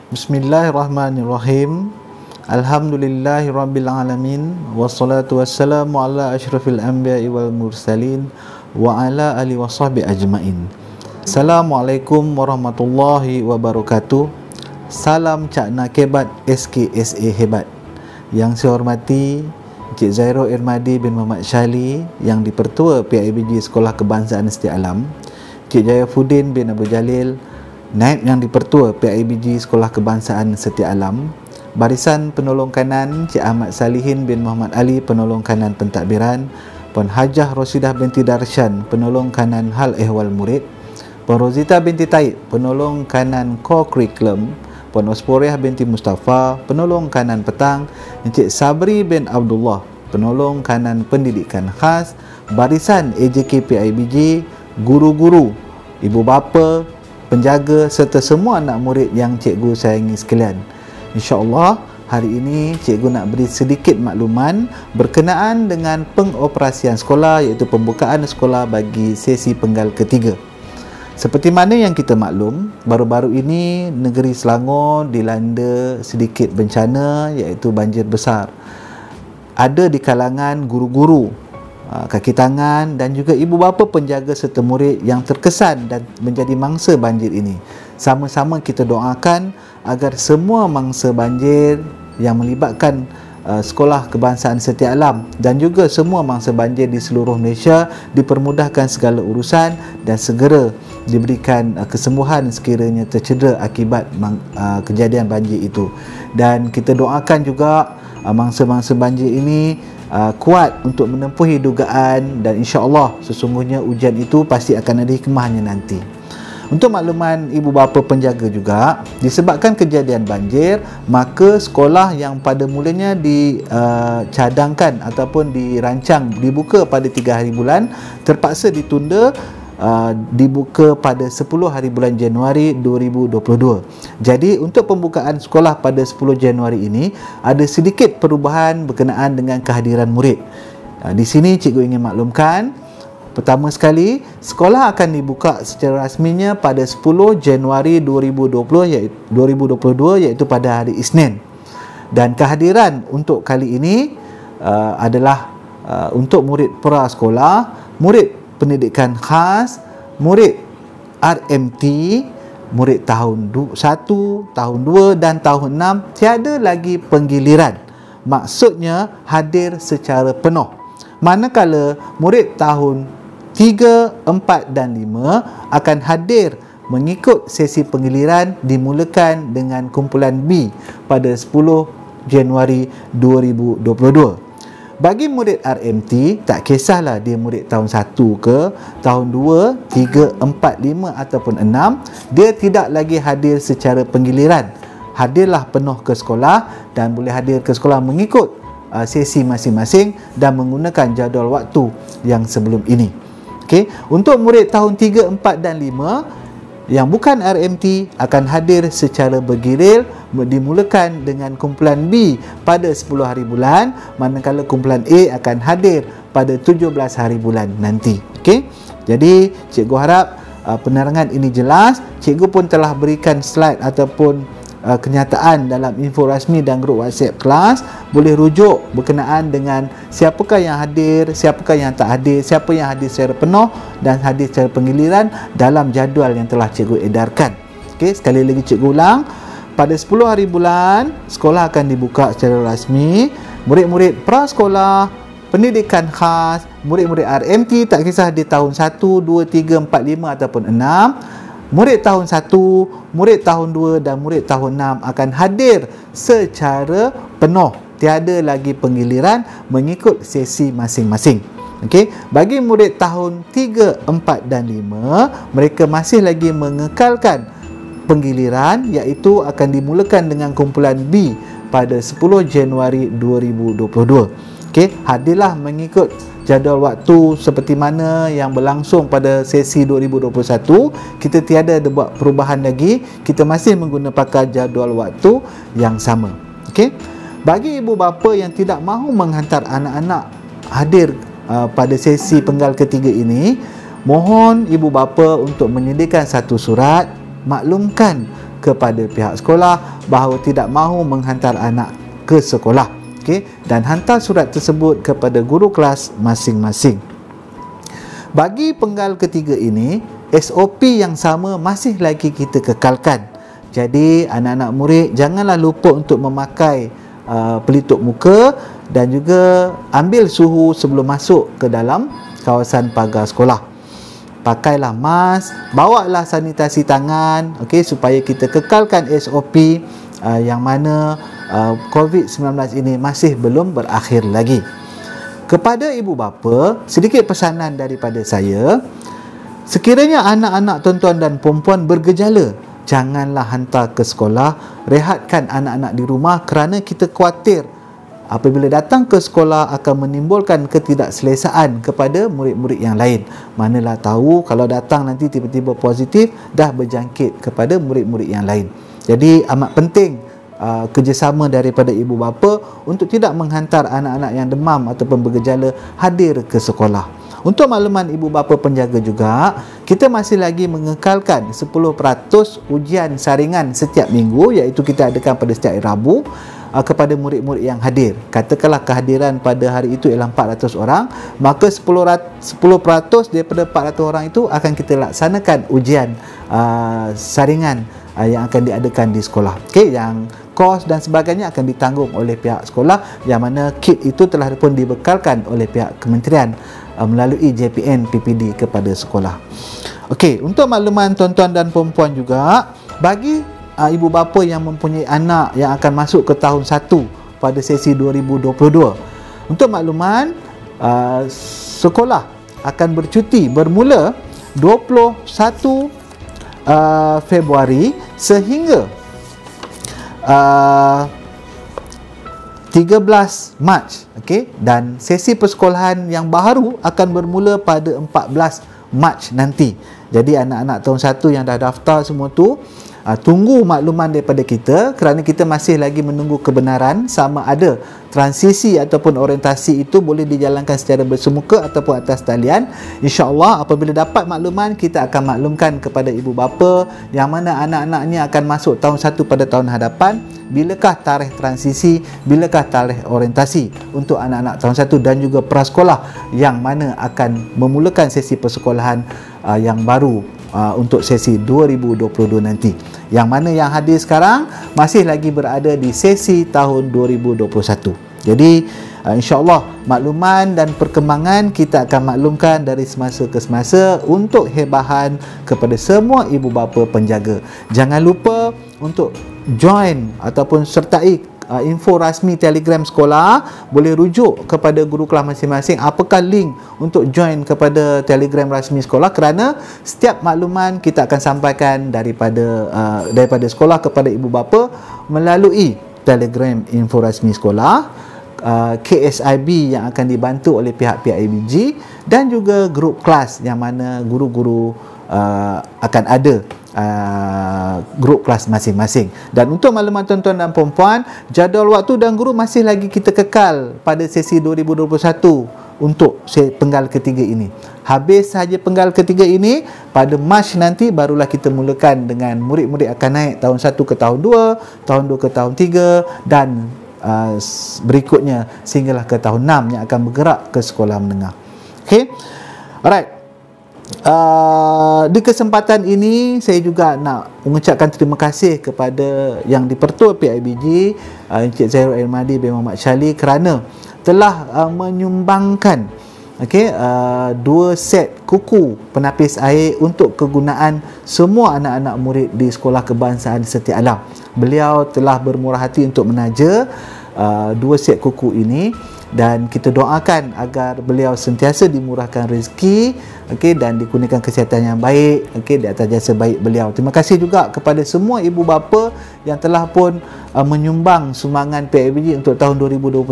Bismillahirrahmanirrahim. Alhamdulillahirrabbilalamin. Wassalatu wassalamu ala ashrafil anbiya'i wal mursalin wa ala alihi wa sahbihi ajma'in. Assalamualaikum warahmatullahi wabarakatuh. Salam Cak Nakebat SKSA hebat. Yang saya hormati Encik Zairo Irmadi bin Muhammad Syali, yang Dipertua PIBG Sekolah Kebangsaan Setia Alam, Encik Jayafuddin bin Abu Jalil, Naib yang Dipertua PIBG Sekolah Kebangsaan Setia Alam, Barisan Penolong Kanan Cik Ahmad Salihin bin Muhammad Ali, Penolong Kanan Pentadbiran, Puan Hajah Rosidah binti Darshan, Penolong Kanan Hal Ehwal Murid, Puan Rozita binti Taib, Penolong Kanan Core Curriculum, Puan Osporiah binti Mustafa, Penolong Kanan Petang, Encik Sabri bin Abdullah, Penolong Kanan Pendidikan Khas, Barisan AJK PIBG, guru-guru, ibu bapa, penjaga serta semua anak murid yang cikgu sayangi sekalian. InsyaAllah hari ini cikgu nak beri sedikit makluman berkenaan dengan pengoperasian sekolah, iaitu pembukaan sekolah bagi sesi penggal ketiga. Seperti mana yang kita maklum, baru-baru ini negeri Selangor dilanda sedikit bencana, iaitu banjir besar. Ada di kalangan guru-guru, kaki tangan dan juga ibu bapa penjaga serta murid yang terkesan dan menjadi mangsa banjir ini. Sama-sama kita doakan agar semua mangsa banjir yang melibatkan Sekolah Kebangsaan Setia Alam dan juga semua mangsa banjir di seluruh Malaysia dipermudahkan segala urusan dan segera diberikan kesembuhan sekiranya tercedera akibat kejadian banjir itu. Dan kita doakan juga mangsa-mangsa banjir ini kuat untuk menempuhi dugaan, dan insya-Allah sesungguhnya ujian itu pasti akan ada hikmahnya nanti. Untuk makluman ibu bapa penjaga juga, disebabkan kejadian banjir, maka sekolah yang pada mulanya dicadangkan ataupun dirancang dibuka pada 3 hari bulan terpaksa ditunda, dibuka pada 10 hari bulan Januari 2022. Jadi untuk pembukaan sekolah pada 10 Januari ini ada sedikit perubahan berkenaan dengan kehadiran murid. Di sini cikgu ingin maklumkan, pertama sekali, sekolah akan dibuka secara rasminya pada 10 Januari 2022 iaitu pada hari Isnin. Dan kehadiran untuk kali ini adalah untuk murid prasekolah, murid pendidikan khas, murid RMT, murid tahun 1, tahun 2 dan tahun 6, tiada lagi penggiliran. Maksudnya hadir secara penuh. Manakala murid tahun 3, 4 dan 5 akan hadir mengikut sesi penggiliran dimulakan dengan kumpulan B pada 10 Januari 2022. Bagi murid RMT, tak kisahlah dia murid tahun 1 ke, tahun 2, 3, 4, 5 ataupun 6, dia tidak lagi hadir secara penggiliran. Hadirlah penuh ke sekolah dan boleh hadir ke sekolah mengikut sesi masing-masing dan menggunakan jadual waktu yang sebelum ini. Okey, untuk murid tahun 3, 4 dan 5 yang bukan RMT akan hadir secara bergilir, dimulakan dengan kumpulan B pada 10 hari bulan, manakala kumpulan A akan hadir pada 17 hari bulan nanti. Okey, jadi cikgu harap penerangan ini jelas. Cikgu pun telah berikan slide ataupun kenyataan dalam info rasmi dan grup WhatsApp kelas. Boleh rujuk berkenaan dengan siapakah yang hadir, siapakah yang tak hadir, siapa yang hadir secara penuh dan hadir secara penggiliran dalam jadual yang telah cikgu edarkan. Okey, sekali lagi cikgu ulang, pada 10 hari bulan sekolah akan dibuka secara rasmi. Murid-murid prasekolah, pendidikan khas, murid-murid RMT, tak kisah di tahun 1, 2, 3, 4, 5 ataupun 6, murid tahun 1, murid tahun 2 dan murid tahun 6 akan hadir secara penuh. Tiada lagi penggiliran mengikut sesi masing-masing. Okey, bagi murid tahun 3, 4 dan 5, mereka masih lagi mengekalkan penggiliran, iaitu akan dimulakan dengan kumpulan B pada 10 Januari 2022. Okey, hadirlah mengikut jadual waktu seperti mana yang berlangsung pada sesi 2021. Kita tiada ada buat perubahan lagi, kita masih menggunakan jadual waktu yang sama. Okey, bagi ibu bapa yang tidak mahu menghantar anak-anak hadir pada sesi penggal ketiga ini, mohon ibu bapa untuk menyediakan satu surat maklumkan kepada pihak sekolah bahawa tidak mahu menghantar anak ke sekolah. Okey, dan hantar surat tersebut kepada guru kelas masing-masing. Bagi penggal ketiga ini, SOP yang sama masih lagi kita kekalkan. Jadi anak-anak murid janganlah lupa untuk memakai pelitup muka dan juga ambil suhu sebelum masuk ke dalam kawasan pagar sekolah. Pakailah mask, bawalah sanitasi tangan, okey, supaya kita kekalkan SOP yang mana COVID-19 ini masih belum berakhir lagi. Kepada ibu bapa, sedikit pesanan daripada saya. Sekiranya anak-anak tuan-tuan dan puan-puan bergejala, janganlah hantar ke sekolah, rehatkan anak-anak di rumah kerana kita khawatir apabila datang ke sekolah akan menimbulkan ketidakselesaan kepada murid-murid yang lain. Manalah tahu kalau datang nanti tiba-tiba positif, dah berjangkit kepada murid-murid yang lain. Jadi amat penting kerjasama daripada ibu bapa untuk tidak menghantar anak-anak yang demam ataupun bergejala hadir ke sekolah. Untuk makluman ibu bapa penjaga juga, kita masih lagi mengekalkan 10% ujian saringan setiap minggu, iaitu kita adakan pada setiap Rabu kepada murid-murid yang hadir. Katakanlah kehadiran pada hari itu ialah 400 orang, maka 10% daripada 400 orang itu akan kita laksanakan ujian saringan yang akan diadakan di sekolah. Okey, yang kos dan sebagainya akan ditanggung oleh pihak sekolah, yang mana kit itu telah pun dibekalkan oleh pihak kementerian melalui JPN PPD kepada sekolah. Okey, untuk makluman tuan-tuan dan puan-puan juga, bagi ibu bapa yang mempunyai anak yang akan masuk ke tahun 1 pada sesi 2022, untuk makluman sekolah akan bercuti bermula 21 Februari sehingga 13 Mac, okey, dan sesi persekolahan yang baru akan bermula pada 14 Mac nanti. Jadi anak-anak tahun 1 yang dah daftar semua tu, tunggu makluman daripada kita kerana kita masih lagi menunggu kebenaran sama ada transisi ataupun orientasi itu boleh dijalankan secara bersemuka ataupun atas talian. InsyaAllah apabila dapat makluman, kita akan maklumkan kepada ibu bapa yang mana anak-anaknya akan masuk tahun 1 pada tahun hadapan, bilakah tarikh transisi, bilakah tarikh orientasi untuk anak-anak tahun 1 dan juga prasekolah yang mana akan memulakan sesi persekolahan yang baru untuk sesi 2022 nanti, yang mana yang hadir sekarang masih lagi berada di sesi tahun 2021. Jadi insya-Allah makluman dan perkembangan kita akan maklumkan dari semasa ke semasa untuk hebahan kepada semua ibu bapa penjaga. Jangan lupa untuk join ataupun sertai info rasmi Telegram sekolah. Boleh rujuk kepada guru kelas masing-masing apakah link untuk join kepada Telegram rasmi sekolah, kerana setiap makluman kita akan sampaikan daripada sekolah kepada ibu bapa melalui Telegram info rasmi sekolah, KSIB yang akan dibantu oleh pihak PIBG, dan juga grup kelas yang mana guru-guru akan ada grup kelas masing-masing. Dan untuk makluman tuan-tuan dan puan-puan, jadual waktu dan guru masih lagi kita kekal pada sesi 2021 untuk penggal ketiga ini. Habis sahaja penggal ketiga ini, pada Mac nanti barulah kita mulakan dengan murid-murid akan naik tahun 1 ke tahun 2, tahun 2 ke tahun 3 dan berikutnya sehinggalah ke tahun 6 yang akan bergerak ke sekolah menengah. Okey. Alright. Di kesempatan ini saya juga nak mengucapkan terima kasih kepada yang di-Pertua PIBG, Encik Zairul Almadi bin Muhammad Syali, kerana telah menyumbangkan 2 set kuku penapis air untuk kegunaan semua anak-anak murid di Sekolah Kebangsaan Setia Alam. Beliau telah bermurah hati untuk menaja 2 set kuku ini, dan kita doakan agar beliau sentiasa dimurahkan rezeki, dan dikurniakan kesihatan yang baik, di atas jasa baik beliau. Terima kasih juga kepada semua ibu bapa yang telah pun menyumbang sumbangan PIBG untuk tahun 2021.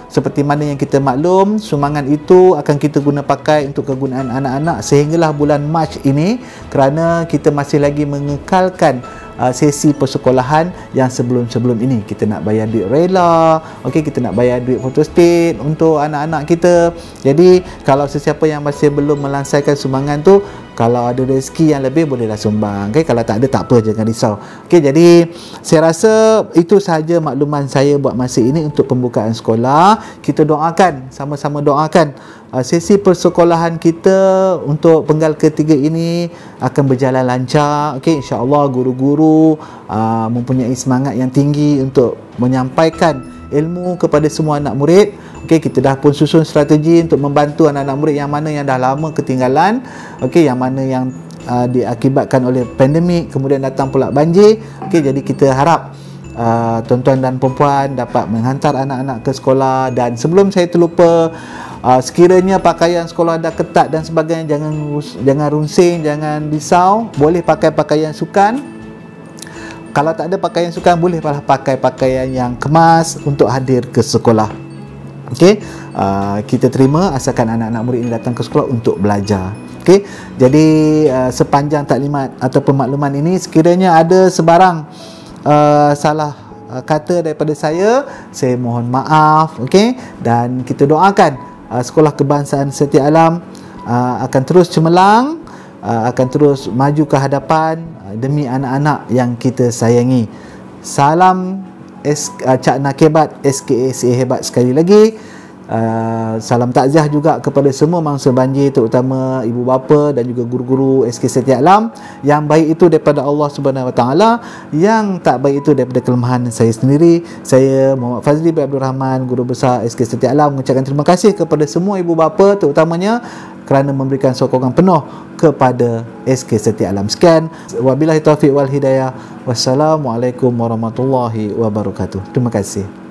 Seperti mana yang kita maklum, sumbangan itu akan kita guna pakai untuk kegunaan anak-anak sehinggalah bulan Mac ini, kerana kita masih lagi mengekalkan sesi persekolahan yang sebelum-sebelum ini. Kita nak bayar duit rela, kita nak bayar duit photostat untuk anak-anak kita. Jadi kalau sesiapa yang masih belum melansaikan sumbangan tu, Kalau ada rezeki yang lebih, bolehlah sumbang. Okay? Kalau tak ada, tak apa, jangan risau. Okay, jadi saya rasa itu sahaja makluman saya buat masa ini untuk pembukaan sekolah. Kita doakan, sama-sama doakan sesi persekolahan kita untuk penggal ketiga ini akan berjalan lancar. Okay, insya-Allah guru-guru mempunyai semangat yang tinggi untuk menyampaikan ilmu kepada semua anak murid. Okey, kita dah pun susun strategi untuk membantu anak-anak murid yang mana yang dah lama ketinggalan, okey, yang mana yang diakibatkan oleh pandemik, kemudian datang pula banjir. Okey, jadi kita harap tuan-tuan dan puan-puan dapat menghantar anak-anak ke sekolah. Dan sebelum saya terlupa, sekiranya pakaian sekolah dah ketat dan sebagainya, jangan runsing, jangan risau, boleh pakai pakaian sukan. Kalau tak ada pakaian sukan, boleh pakai pakaian yang kemas untuk hadir ke sekolah. Okey, kita terima asalkan anak-anak murid ini datang ke sekolah untuk belajar. Okey, jadi sepanjang taklimat ataupun makluman ini, sekiranya ada sebarang salah kata daripada saya mohon maaf. Okey, dan kita doakan Sekolah Kebangsaan Setia Alam akan terus cemerlang, akan terus maju ke hadapan demi anak-anak yang kita sayangi. Salam Cak Nakebat SKSA hebat sekali lagi. Salam takziah juga kepada semua mangsa banjir, terutama ibu bapa dan juga guru-guru SK Setia Alam. Yang baik itu daripada Allah Subhanahu Wa Taala, yang tak baik itu daripada kelemahan saya sendiri. Saya Muhammad Fazli bin Abdul Rahman, guru besar SK Setia Alam, mengucapkan terima kasih kepada semua ibu bapa terutamanya kerana memberikan sokongan penuh kepada SK Setia Alam. Sekian, wabillahi taufiq wal hidayah. Wassalamualaikum warahmatullahi wabarakatuh. Terima kasih.